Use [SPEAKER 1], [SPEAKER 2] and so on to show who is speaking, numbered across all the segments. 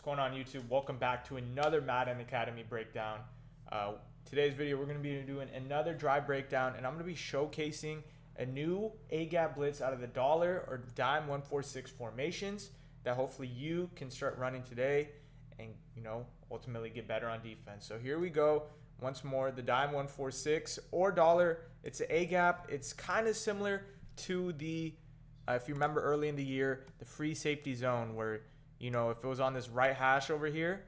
[SPEAKER 1] going on YouTube? Welcome back to another Madden Academy breakdown. Today's video we're going to be doing another drive breakdown, and I'm going to be showcasing a new A-gap blitz out of the dollar or dime 146 formations that hopefully you can start running today and ultimately get better on defense. So here we go. Once more, the dime 146 or dollar. It's an A-gap. It's kind of similar to the if you remember early in the year, the free safety zone where, if it was on this right hash over here,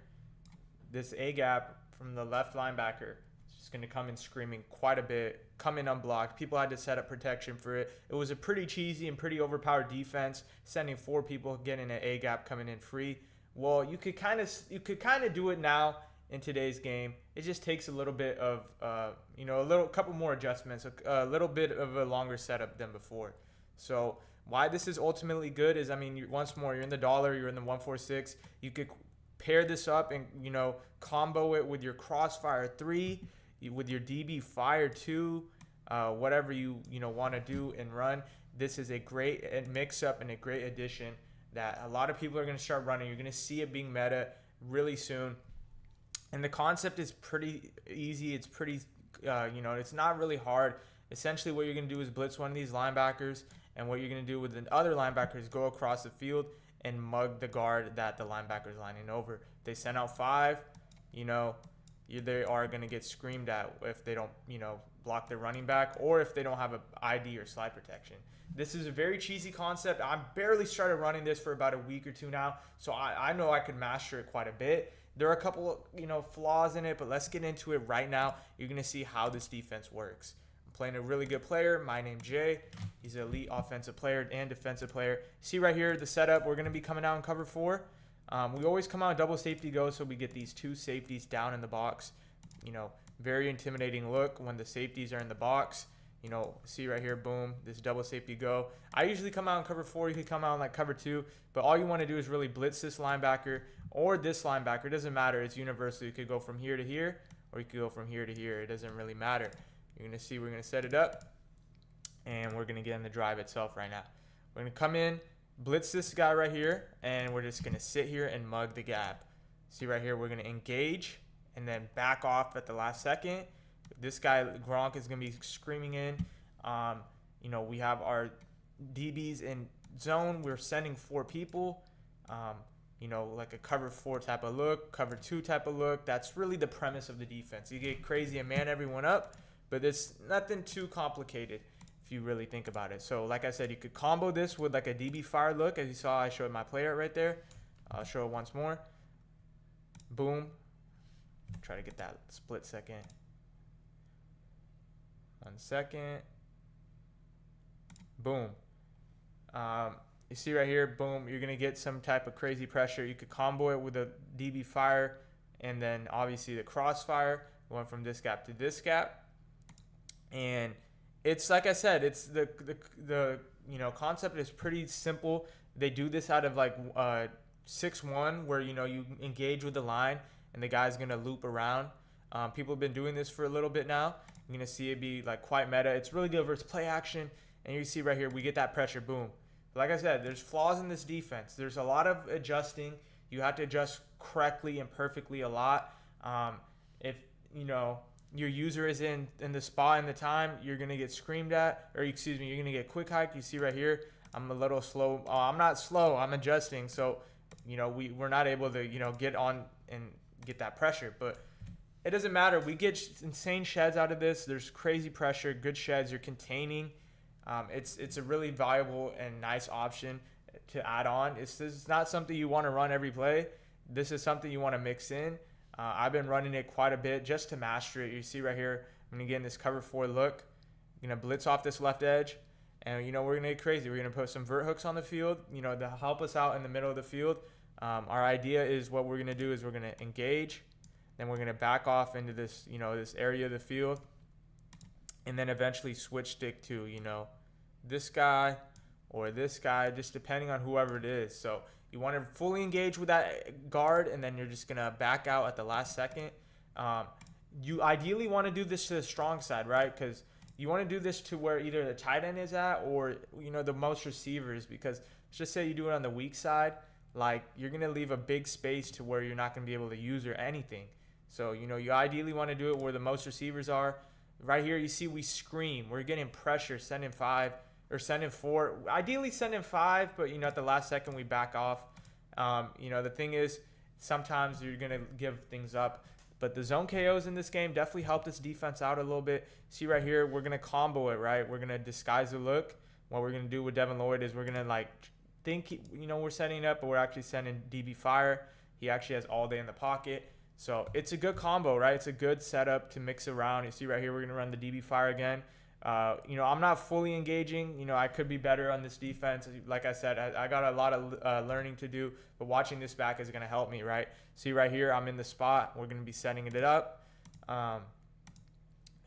[SPEAKER 1] this A-gap from the left linebacker is just going to come in screaming quite a bit, come in unblocked. People had to set up protection for it. It was a pretty cheesy and pretty overpowered defense, sending 4 people, getting an A-gap coming in free. Well, you could kind of do it now in today's game. It just takes a little bit of, couple more adjustments, a little bit of a longer setup than before. So why this is ultimately good is, once more, you're in the dollar, you're in the 146. You could pair this up and, combo it with your crossfire 3, with your DB fire 2, whatever you want to do and run. This is a great mix up and a great addition that a lot of people are going to start running. You're going to see it being meta really soon. And the concept is pretty easy. It's pretty, it's not really hard. Essentially what you're going to do is blitz one of these linebackers, and what you're going to do with the other linebackers is go across the field and mug the guard that the linebacker is lining over. If they send out 5, they are going to get screamed at if they don't, block their running back, or if they don't have an ID or slide protection. This is a very cheesy concept. I barely started running this for about a week or 2 now, so I know I could master it quite a bit. There are a couple, flaws in it, but let's get into it right now. You're going to see how this defense works. I'm playing a really good player. My name's Jay. He's an elite offensive player and defensive player. See right here, the setup, we're going to be coming out in cover 4. We always come out double safety go, so we get these 2 safeties down in the box. Very intimidating look when the safeties are in the box. See right here, boom, this double safety go. I usually come out in cover 4. You could come out in like cover 2, but all you want to do is really blitz this linebacker or this linebacker. It doesn't matter. It's universal. You could go from here to here, or you could go from here to here. It doesn't really matter. You're going to see we're going to set it up, and we're going to get in the drive itself right now. We're going to come in, blitz this guy right here, and we're just going to sit here and mug the gap. See right here, we're going to engage and then back off at the last second. This guy, Gronk, is going to be screaming in. We have our DBs in zone. We're sending 4 people, like a cover 4 type of look, cover 2 type of look. That's really the premise of the defense. You get crazy and man everyone up, but it's nothing too complicated if you really think about it. So like I said, you could combo this with like a DB fire look. As you saw, I showed my player right there. I'll show it once more. Boom. Try to get that split second. 1 second. Boom. You see right here, boom, you're going to get some type of crazy pressure. You could combo it with a DB fire and then obviously the crossfire going from this gap to this gap. And it's like I said, it's the concept is pretty simple. They do this out of like 6-1 where you engage with the line and the guy's going to loop around. People have been doing this for a little bit now. You're going to see it be like quite meta. It's really good versus play action. And you see right here, we get that pressure, boom. But like I said, there's flaws in this defense. There's a lot of adjusting. You have to adjust correctly and perfectly a lot. If, your user is in the spot and the time, you're going to get screamed at, or excuse me, you're going to get quick hike. You see right here, I'm a little slow. I'm not slow, I'm adjusting. So, we're not able to, get on and get that pressure. But it doesn't matter. We get insane sheds out of this. There's crazy pressure, good sheds. You're containing. It's a really valuable and nice option to add on. This is not something you want to run every play. This is something you want to mix in. I've been running it quite a bit just to master it. You see right here, I'm going to get in this cover 4 look. I'm going to blitz off this left edge. And, we're going to get crazy. We're going to put some vert hooks on the field, to help us out in the middle of the field. Our idea is what we're going to do is we're going to engage. Then we're going to back off into this, this area of the field. And then eventually switch stick to, this guy or this guy, just depending on whoever it is. So you want to fully engage with that guard, and then you're just going to back out at the last second. You ideally want to do this to the strong side, right? Because you want to do this to where either the tight end is at or, the most receivers. Because let's just say you do it on the weak side. like you're going to leave a big space to where you're not going to be able to use or anything. So, you know, you ideally want to do it where the most receivers are. Right here, you see we scream. We're getting pressure, sending 5 or sending 4. Ideally sending 5, but, you know, at the last second we back off. You know, the thing is, sometimes you're going to give things up. But the zone KOs in this game definitely helped this defense out a little bit. See right here, we're going to combo it, right? We're going to disguise the look. What we're going to do with Devin Lloyd is we're going to, like, think, you know, we're setting up, but we're actually sending DB fire. He actually has all day in the pocket. So it's a good combo, right? It's a good setup to mix around. You see right here, we're going to run the DB fire again. You know, I'm not fully engaging. You know, I could be better on this defense. Like I said, I got a lot of learning to do, but watching this back is going to help me, right? See right here, I'm in the spot. We're going to be setting it up.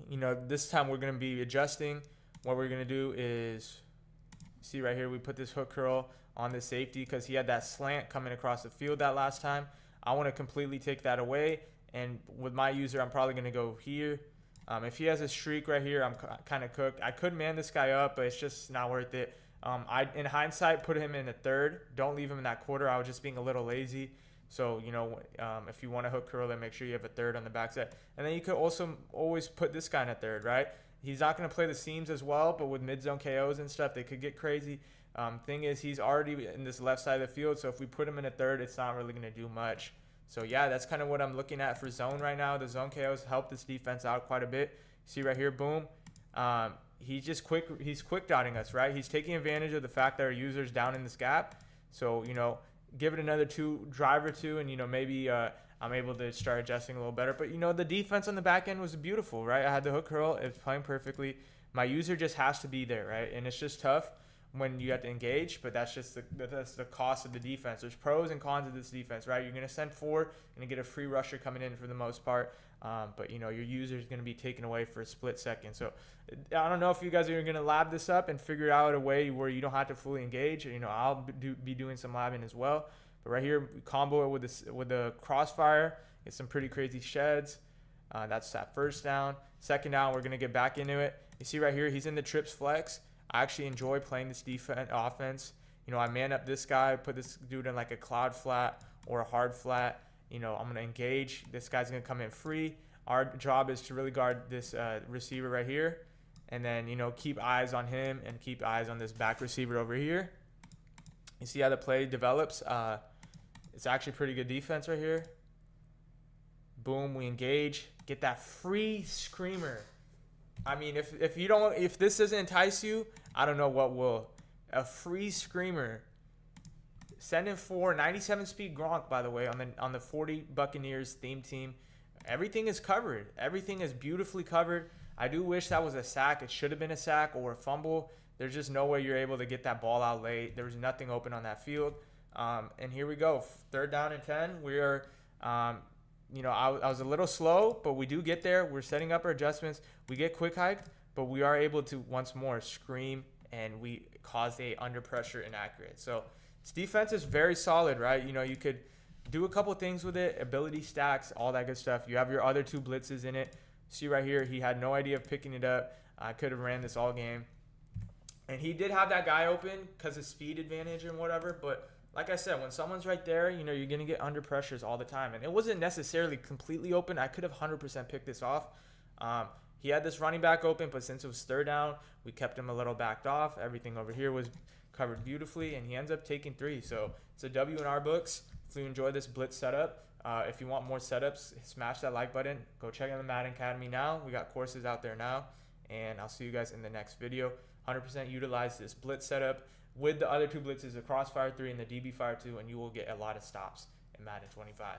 [SPEAKER 1] You know, this time we're going to be adjusting. What we're going to do is, see right here, we put this hook curl on the safety because he had that slant coming across the field that last time. I want to completely take that away, and with my user, I'm probably going to go here. If he has a streak right here, I'm kind of cooked. I could man this guy up, but it's just not worth it. I, in hindsight, put him in a third. Don't leave him in that quarter. I was just being a little lazy. So, you know, if you want to hook curl, then make sure you have a third on the backside. And then you could also always put this guy in a third, right? He's not going to play the seams as well, but with mid-zone KOs and stuff, they could get crazy. Thing is, he's already in this left side of the field, so if we put him in a third, it's not really going to do much. So, yeah, that's kind of what I'm looking at for zone right now. The zone KOs help this defense out quite a bit. See right here, boom. He's quick dotting us, right? He's taking advantage of the fact that our user's down in this gap. So, you know, give it another drive or two, and, you know, maybe I'm able to start adjusting a little better. But, you know, the defense on the back end was beautiful, right? I had the hook curl. It was playing perfectly. My user just has to be there, right? And it's just tough when you have to engage, but that's just that's the cost of the defense. There's pros and cons of this defense, right? You're going to send 4 and get a free rusher coming in for the most part, but, you know, your user is going to be taken away for a split second. So I don't know if you guys are going to lab this up and figure out a way where you don't have to fully engage. You know, I'll be doing some labbing as well. But right here, we combo it with the crossfire. Get some pretty crazy sheds. That's that first down. Second down, we're going to get back into it. You see right here, he's in the trips flex. I actually enjoy playing this offense. You know, I man up this guy, put this dude in like a cloud flat or a hard flat. You know, I'm going to engage. This guy's going to come in free. Our job is to really guard this receiver right here. And then, you know, keep eyes on him and keep eyes on this back receiver over here. You see how the play develops? It's actually pretty good defense right here. Boom, we engage. Get that free screamer. I mean, if this doesn't entice you, I don't know what will. A free screamer. Send in 4, 97 speed Gronk, by the way, on the 40 Buccaneers theme team. Everything is covered. Everything is beautifully covered. I do wish that was a sack. It should have been a sack or a fumble. There's just no way you're able to get that ball out late. There was nothing open on that field. And here we go. 3rd down and 10. We are, you know, I was a little slow, but we do get there. We're setting up our adjustments. We get quick hiked, but we are able to once more scream, and we cause a under pressure inaccurate. So this defense is very solid, right? You know, you could do a couple things with it, ability stacks, all that good stuff. You have your other 2 blitzes in it. See right here, he had no idea of picking it up. I could have ran this all game. And he did have that guy open because of speed advantage and whatever, but like I said, when someone's right there, you know, you're going to get under pressures all the time. And it wasn't necessarily completely open. I could have 100% picked this off. He had this running back open, but since it was 3rd down, we kept him a little backed off. Everything over here was covered beautifully, and he ends up taking 3. So it's a W in our books. If you enjoy this blitz setup, if you want more setups, smash that like button. Go check out the Madden Academy now. We got courses out there now, and I'll see you guys in the next video. 100% utilize this blitz setup with the other 2 blitzes, the crossfire 3 and the DB fire 2, and you will get a lot of stops in Madden 25.